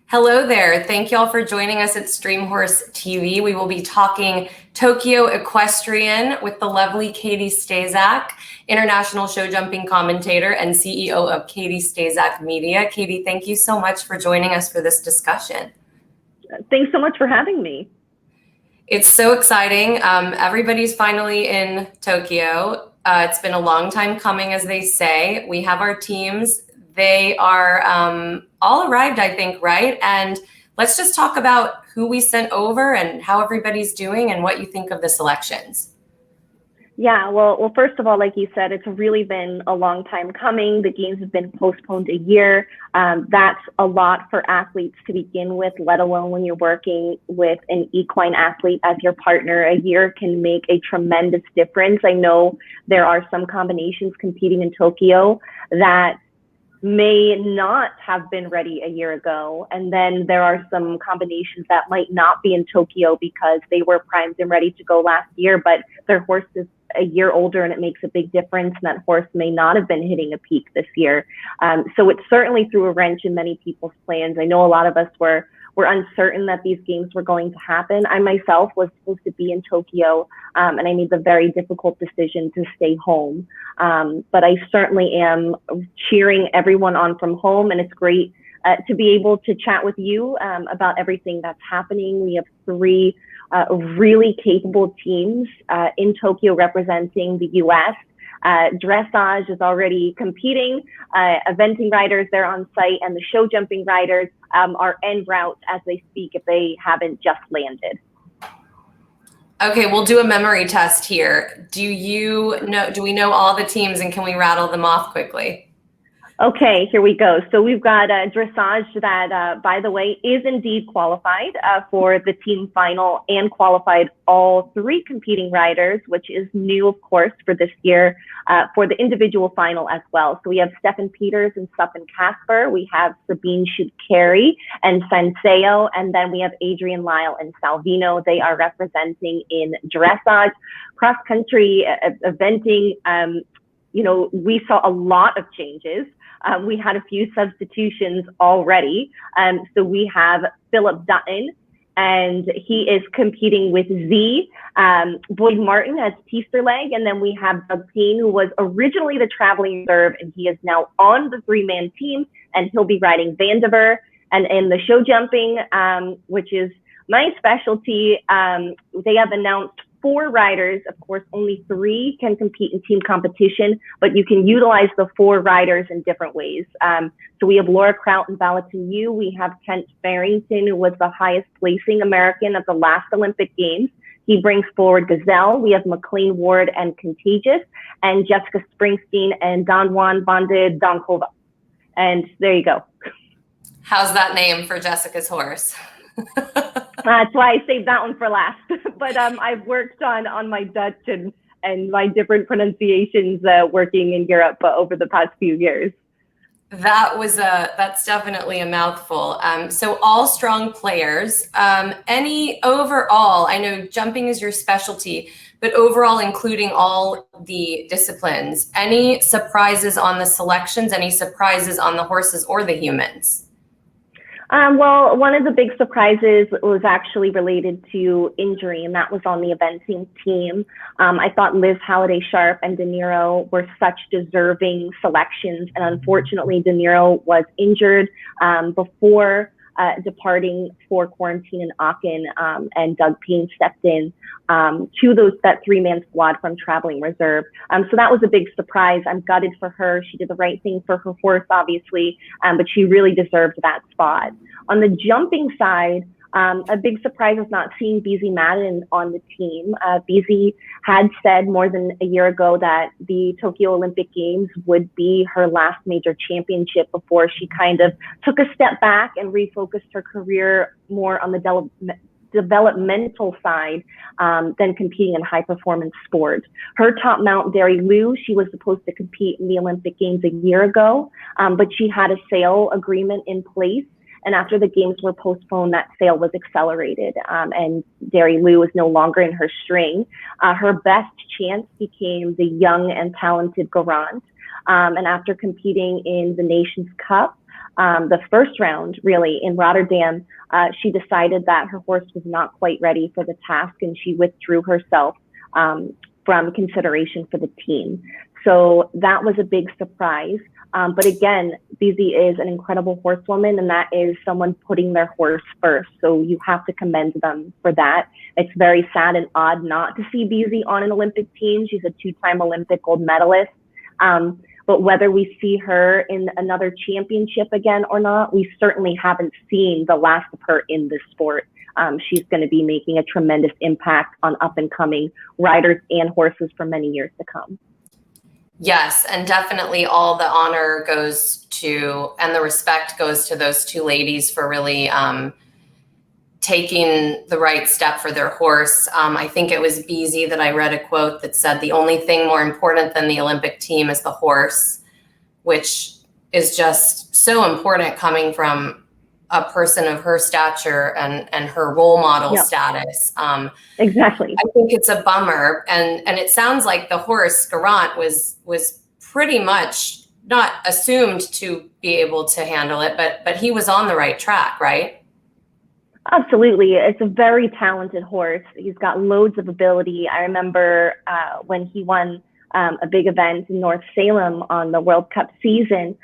Hello there. Thank you all for joining us at StreamHorseTV. We will be talking Tokyo Equestrian with the lovely Catie Staszak, international show jumping commentator and CEO of Catie Staszak Media. Catie, thank you so much for joining us for this discussion. Thanks so much for having me. It's so exciting. Everybody's finally in Tokyo. It's been a long time coming, as they say. We have our teams. They are all arrived, I think, right? And let's just talk about who we sent over and how everybody's doing and what you think of the selections. Yeah, well, first of all, like you said, it's really been a long time coming. The games have been postponed a year. That's a lot for athletes to begin with, let alone when you're working with an equine athlete as your partner. A year can make a tremendous difference. I know there are some combinations competing in Tokyo that may not have been ready a year ago. And then there are some combinations that might not be in Tokyo because they were primed and ready to go last year, but their horse is a year older and it makes a big difference. And that horse may not have been hitting a peak this year. So it certainly threw a wrench in many people's plans. I know a lot of us were uncertain that these games were going to happen. I myself was supposed to be in Tokyo, and I made the very difficult decision to stay home. But I certainly am cheering everyone on from home, and it's great to be able to chat with you about everything that's happening. We have three really capable teams in Tokyo representing the US. Dressage is already competing. Eventing riders, they're on site, and the show jumping riders are en route as they speak if they haven't just landed. Okay, we'll do a memory test here. Do we know all the teams, and can we rattle them off quickly? Okay, here we go. So we've got Dressage that, by the way, is indeed qualified for the team final and qualified all three competing riders, which is new, of course, for this year, for the individual final as well. So we have Stefan Peters and Stefan Casper. We have Sabine Schut-Carey and Sanseo. And then we have Adrian Lyle and Salvino. They are representing in Dressage. Cross country eventing, we saw a lot of changes. We had a few substitutions already. So we have Philip Dutton, and he is competing with Z. Boyd Martin has Peaster leg, and then we have Doug Payne, who was originally the traveling reserve, and he is now on the three-man team, and he'll be riding Vandiver. And in the show jumping, which is my specialty, they have announced 4 riders. Of course, only 3 can compete in team competition, but you can utilize the 4 riders in different ways. So we have Laura Kraut and Valentin Yu. We have Kent Farrington, who was the highest placing American at the last Olympic Games. He brings forward Gazelle. We have McLean Ward and Contagious, and Jessica Springsteen and Don Juan Bonde Donkova. And there you go. How's that name for Jessica's horse? That's why I saved that one for last. But I've worked on my Dutch and my different pronunciations working in Europe over the past few years. That's definitely a mouthful. So all strong players. Any overall, I know jumping is your specialty, but overall, including all the disciplines, any surprises on the selections, any surprises on the horses or the humans? Well, one of the big surprises was actually related to injury, and that was on the eventing team. I thought Liz Halliday-Sharp and De Niro were such deserving selections, and unfortunately, De Niro was injured before departing for quarantine in Aachen, and Doug Payne stepped in to that 3-man squad from traveling reserve. So that was a big surprise. I'm gutted for her. She did the right thing for her horse, obviously, but she really deserved that spot. On the jumping side, a big surprise is not seeing Beezy Madden on the team. Beezy had said more than a year ago that the Tokyo Olympic Games would be her last major championship before she kind of took a step back and refocused her career more on the developmental side than competing in high performance sport. Her top mount, Derry Liu, she was supposed to compete in the Olympic Games a year ago, but she had a sale agreement in place. And after the games were postponed, that sale was accelerated, and Derry Liu is no longer in her string. Her best chance became the young and talented Garant. And after competing in the Nations Cup, the first round, really, in Rotterdam, she decided that her horse was not quite ready for the task, and she withdrew herself from consideration for the team. So that was a big surprise. But again, Beezy is an incredible horsewoman, and that is someone putting their horse first. So you have to commend them for that. It's very sad and odd not to see Beezy on an Olympic team. She's a two-time Olympic gold medalist. But whether we see her in another championship again or not, we certainly haven't seen the last of her in this sport. She's going to be making a tremendous impact on up-and-coming riders and horses for many years to come. Yes, and definitely all the honor goes to, and the respect goes to those two ladies for really taking the right step for their horse. I think it was Beezy that I read a quote that said, the only thing more important than the Olympic team is the horse, which is just so important coming from a person of her stature and her role model status. Exactly. I think it's a bummer. And it sounds like the horse, Garant, was pretty much not assumed to be able to handle it, but he was on the right track, right? Absolutely. It's a very talented horse. He's got loads of ability. I remember when he won a big event in North Salem on the World Cup season,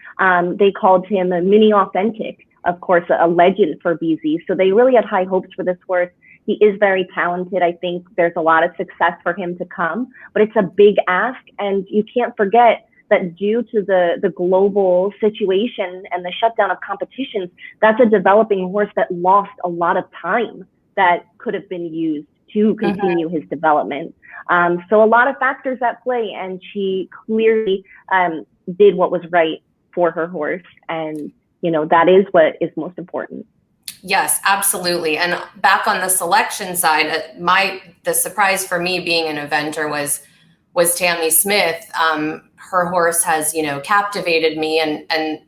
they called him a mini authentic, of course, a legend for Beezy. So they really had high hopes for this horse. He is very talented. I think there's a lot of success for him to come, but it's a big ask. And you can't forget that due to the global situation and the shutdown of competitions, that's a developing horse that lost a lot of time that could have been used to continue his development. So a lot of factors at play, and she clearly did what was right for her horse. And, you know, that is what is most important. Yes, absolutely. And back on the selection side, the surprise for me being an eventer was Tammy Smith. Her horse has, captivated me, and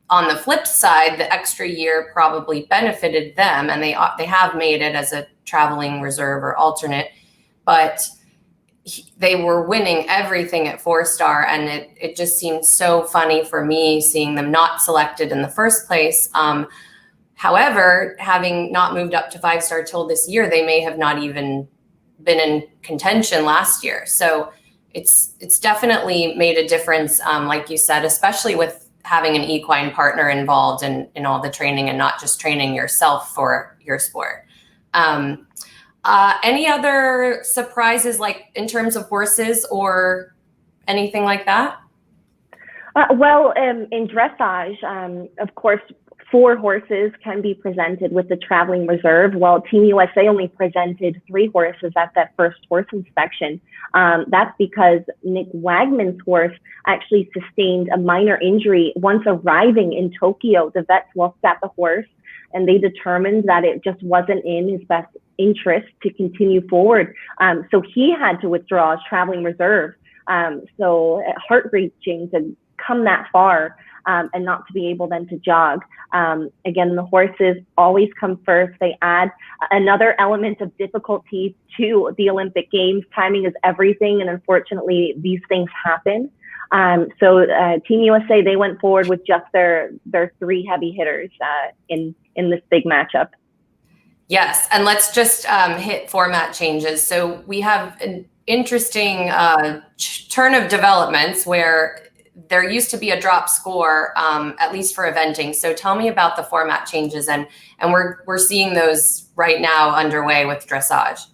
on the flip side, the extra year probably benefited them, and they have made it as a traveling reserve or alternate, but they were winning everything at 4-star, and it just seemed so funny for me seeing them not selected in the first place. However, having not moved up to 5-star till this year, they may have not even been in contention last year. So it's definitely made a difference, like you said, especially with having an equine partner involved in all the training and not just training yourself for your sport. Any other surprises, like in terms of horses or anything like that? Well, in dressage, of course, 4 horses can be presented with the traveling reserve, while Team USA only presented 3 horses at that first horse inspection. That's because Nick Wagman's horse actually sustained a minor injury once arriving in Tokyo. The vets looked at the horse and they determined that it just wasn't in his best interest to continue forward. So he had to withdraw his traveling reserve. So heart-wrenching to come that far and not to be able then to jog. Again, the horses always come first. They add another element of difficulty to the Olympic Games. Timing is everything, and unfortunately, these things happen. So Team USA, they went forward with just their 3 heavy hitters in this big matchup. Yes, and let's just hit format changes. So we have an interesting turn of developments where there used to be a drop score, at least for eventing. So tell me about the format changes, and we're seeing those right now underway with dressage.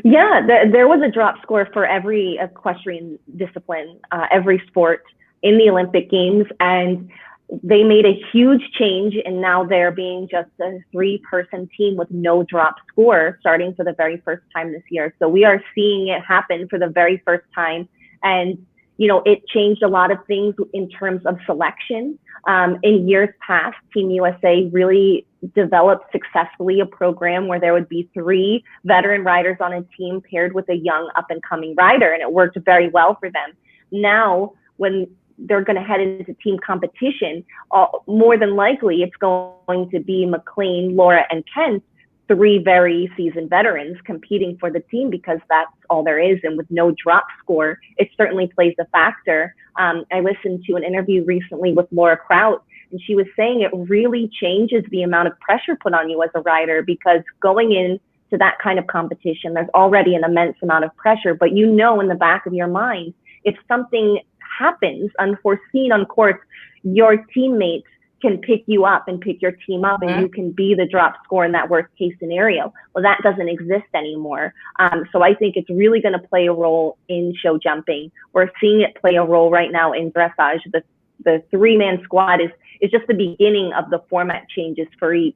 Yeah, there was a drop score for every equestrian discipline, every sport in the Olympic Games, and they made a huge change, and now they're being just a 3-person team with no drop score starting for the very first time this year. So we are seeing it happen for the very first time, and it changed a lot of things in terms of selection. In years past, Team USA really developed successfully a program where there would be 3 veteran riders on a team paired with a young up-and-coming rider, and it worked very well for them. Now, when they're going to head into team competition, more than likely it's going to be McLean, Laura, and Kent, 3 very seasoned veterans competing for the team, because that's all there is. And with no drop score, it certainly plays a factor. I listened to an interview recently with Laura Kraut, And she was saying it really changes the amount of pressure put on you as a rider, because going in to that kind of competition, there's already an immense amount of pressure, but you know in the back of your mind, if something happens unforeseen on course, your teammates can pick you up and pick your team up, and you can be the drop score in that worst case scenario. Well, that doesn't exist anymore. So I think it's really going to play a role in show jumping. We're seeing it play a role right now in dressage. The three-man squad is just the beginning of the format changes for each.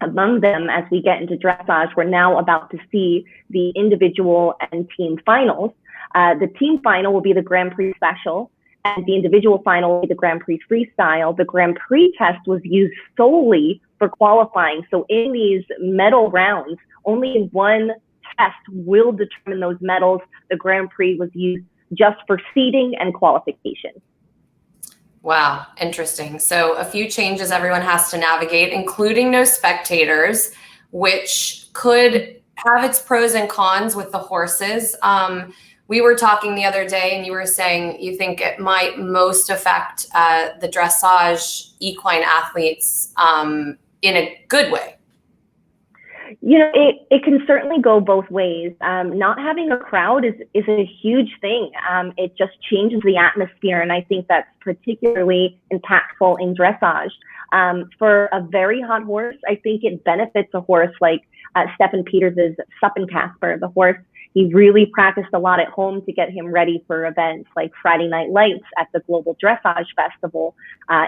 Among them, as we get into dressage, we're now about to see the individual and team finals. The team final will be the Grand Prix Special, and the individual final will be the Grand Prix Freestyle. The Grand Prix test was used solely for qualifying. So in these medal rounds, only one test will determine those medals. The Grand Prix was used just for seeding and qualification. Wow, interesting. So a few changes everyone has to navigate, including no spectators, which could have its pros and cons with the horses. We were talking the other day and you were saying you think it might most affect the dressage equine athletes in a good way. You know, it can certainly go both ways. Not having a crowd is a huge thing. It just changes the atmosphere, and I think that's particularly impactful in dressage. For a very hot horse, I think it benefits a horse like Stefan Peters' Suppenkasper. The horse, he really practiced a lot at home to get him ready for events like Friday Night Lights at the Global Dressage Festival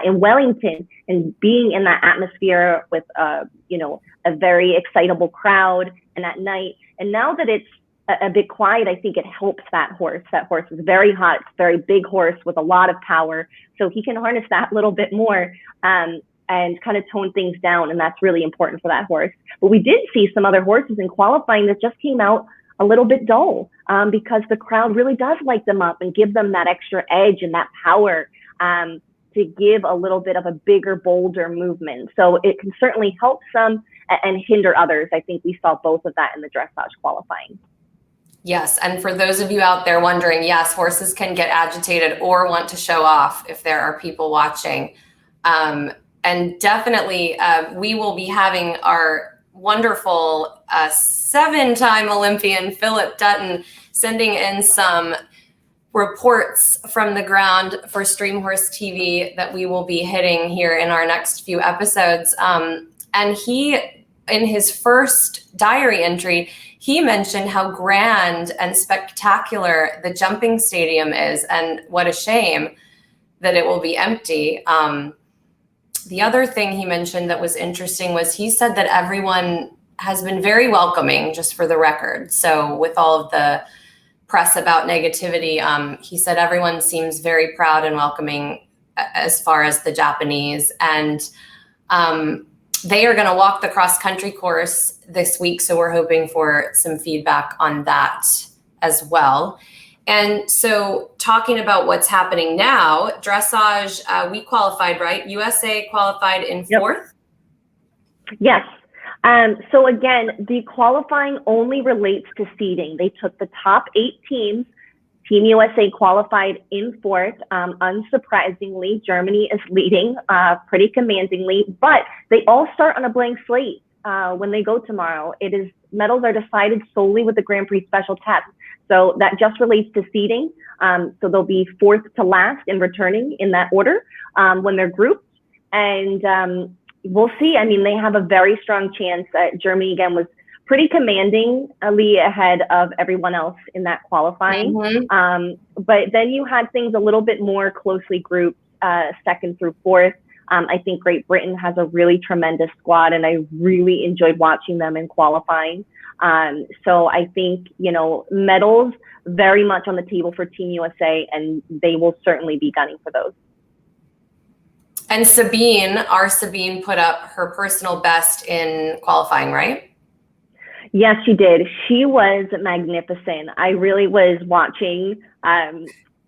in Wellington, and being in that atmosphere with a very excitable crowd and at night. And now that it's a bit quiet, I think it helps that horse. That horse is very hot, it's a very big horse with a lot of power, so he can harness that little bit more and kind of tone things down, and that's really important for that horse. But we did see some other horses in qualifying that just came out a little bit dull because the crowd really does light them up and give them that extra edge and that power to give a little bit of a bigger, bolder movement. So it can certainly help some and hinder others. I think we saw both of that in the dressage qualifying. Yes, and for those of you out there wondering, yes, horses can get agitated or want to show off if there are people watching. And definitely we will be having our wonderful 7-time Olympian Philip Dutton sending in some reports from the ground for StreamHorseTV that we will be hitting here in our next few episodes. And he, in his first diary entry, he mentioned how grand and spectacular the jumping stadium is, and what a shame that it will be empty. The other thing he mentioned that was interesting was he said that everyone has been very welcoming, just for the record. So with all of the press about negativity, he said everyone seems very proud and welcoming as far as the Japanese. And they are going to walk the cross-country course this week, so we're hoping for some feedback on that as well. And so talking about what's happening now, dressage, we qualified, right? USA qualified in fourth? Yes. So again, the qualifying only relates to seeding. They took the top 8 teams. Team USA qualified in fourth. Unsurprisingly, Germany is leading pretty commandingly, but they all start on a blank slate when they go tomorrow. Medals are decided solely with the Grand Prix Special test. So that just relates to seeding. So they'll be fourth to last in returning in that order when they're grouped. And we'll see. I mean, they have a very strong chance. Germany, again, was pretty commandingly ahead of everyone else in that qualifying. But then you had things a little bit more closely grouped, second through fourth. I think Great Britain has a really tremendous squad, and I really enjoyed watching them in qualifying. So I think, medals very much on the table for Team USA, and they will certainly be gunning for those. And our Sabine put up her personal best in qualifying, right? Yes, she did. She was magnificent. I really was watching, on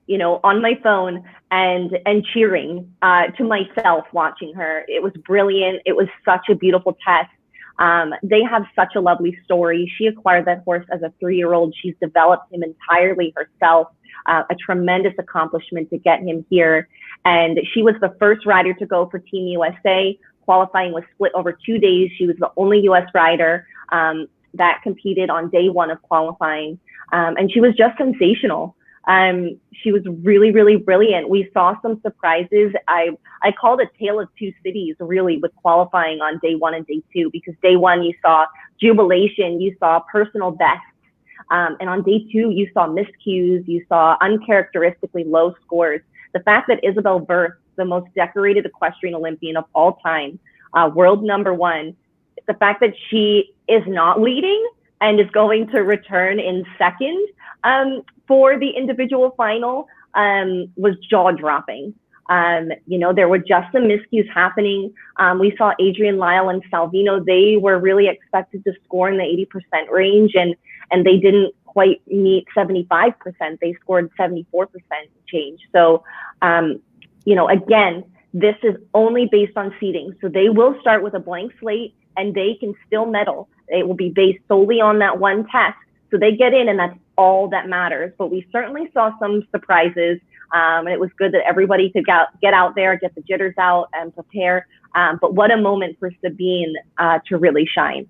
my phone and cheering to myself watching her. It was brilliant. It was such a beautiful test. They have such a lovely story. She acquired that horse as a 3-year-old. She's developed him entirely herself, a tremendous accomplishment to get him here. And she was the first rider to go for Team USA. Qualifying was split over 2 days. She was the only US rider that competed on day 1 of qualifying. And she was just sensational. She was really, really brilliant. We saw some surprises. I called it Tale of Two Cities, really, with qualifying on day 1 and day 2, because day 1 you saw jubilation, you saw personal bests. And on day 2, you saw miscues, you saw uncharacteristically low scores. The fact that Isabel Wirth, the most decorated equestrian Olympian of all time, world #1, the fact that she is not leading and is going to return in second for the individual final was jaw-dropping. There were just some miscues happening. We saw Adrian Lyle and Salvino. They were really expected to score in the 80% range, and they didn't quite meet 75%. They scored 74% change. So, again, this is only based on seeding. So they will start with a blank slate, and they can still medal. It will be based solely on that one test. So they get in, and that's all that matters. But we certainly saw some surprises, and it was good that everybody could get out there, get the jitters out, and prepare. But what a moment for Sabine to really shine.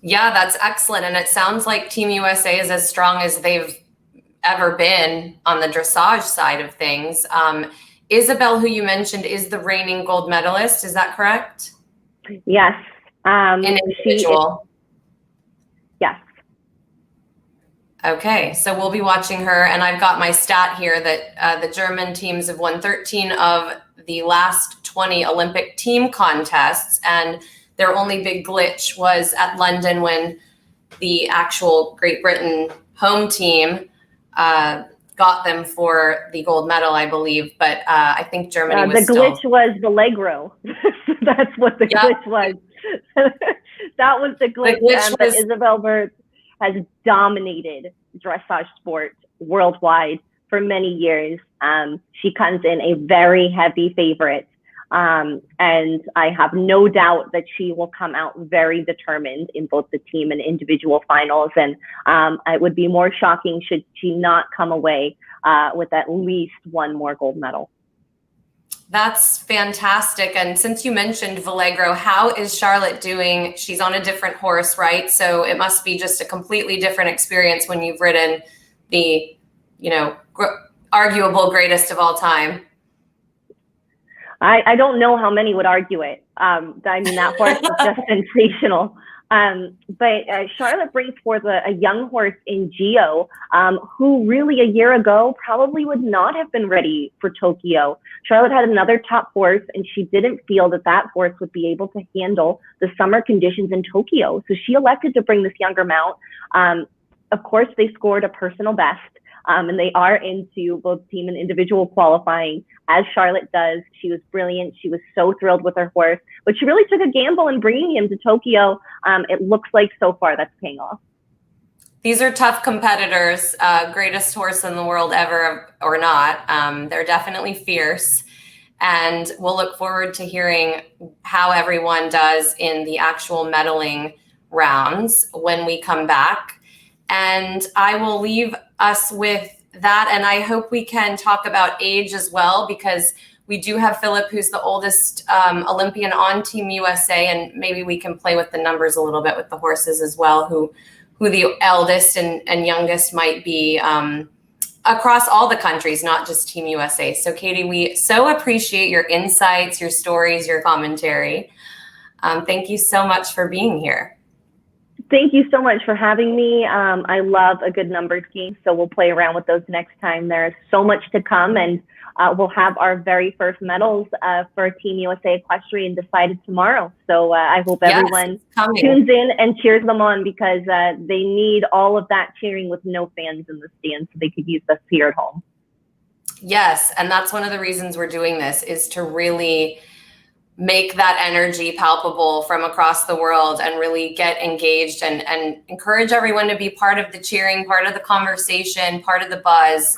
Yeah, that's excellent. And it sounds like Team USA is as strong as they've ever been on the dressage side of things. Isabel, who you mentioned, is the reigning gold medalist. Is that correct? Yes. An individual. Yes. Okay, so we'll be watching her, and I've got my stat here that the German teams have won 13 of the last 20 Olympic team contests, and their only big glitch was at London when the actual Great Britain home team got them for the gold medal, I believe, but I think Germany was the glitch was the Legro. That's what the glitch was. That was the glitch. But Isabel Wirth has dominated dressage sport worldwide for many years. She comes in a very heavy favorite. And I have no doubt that she will come out very determined in both the team and individual finals. And it would be more shocking should she not come away with at least one more gold medal. That's fantastic. And since you mentioned Vallegro, how is Charlotte doing? She's on a different horse, right? So it must be just a completely different experience when you've ridden the, arguable greatest of all time. I don't know how many would argue it. That horse is just sensational. But Charlotte brings forth a young horse in Gio, who really a year ago probably would not have been ready for Tokyo. Charlotte had another top horse, and she didn't feel that horse would be able to handle the summer conditions in Tokyo. So she elected to bring this younger mount. Of course, they scored a personal best. And they are into both team and individual qualifying, as Charlotte does. She was brilliant. She was so thrilled with her horse, but she really took a gamble in bringing him to Tokyo. It looks like so far that's paying off. These are tough competitors, greatest horse in the world ever or not. They're definitely fierce. And we'll look forward to hearing how everyone does in the actual medaling rounds when we come back. And I will leave us with that. And I hope we can talk about age as well, because we do have Philip, who's the oldest Olympian on Team USA. And maybe we can play with the numbers a little bit with the horses as well, who the eldest and youngest might be across all the countries, not just Team USA. So Catie, we so appreciate your insights, your stories, your commentary. Thank you so much for being here. Thank you so much for having me. I love a good numbers game, so we'll play around with those next time. There's so much to come, and we'll have our very first medals for Team USA Equestrian decided tomorrow. So I hope everyone tunes in and cheers them on, because they need all of that cheering with no fans in the stands, so they could use us here at home. Yes, and that's one of the reasons we're doing this, is to really make that energy palpable from across the world and really get engaged and encourage everyone to be part of the cheering, part of the conversation, part of the buzz.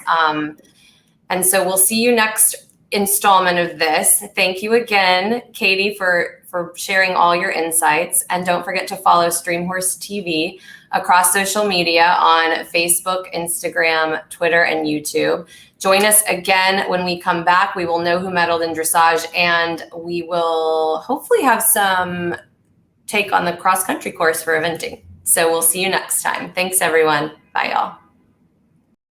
And so we'll see you next installment of this. Thank you again, Catie, for for sharing all your insights. And don't forget to follow StreamHorseTV across social media on Facebook, Instagram, Twitter, and YouTube. Join us again when we come back. We will know who medaled in dressage, and we will hopefully have some take on the cross-country course for eventing. So we'll see you next time. Thanks, everyone. Bye, y'all.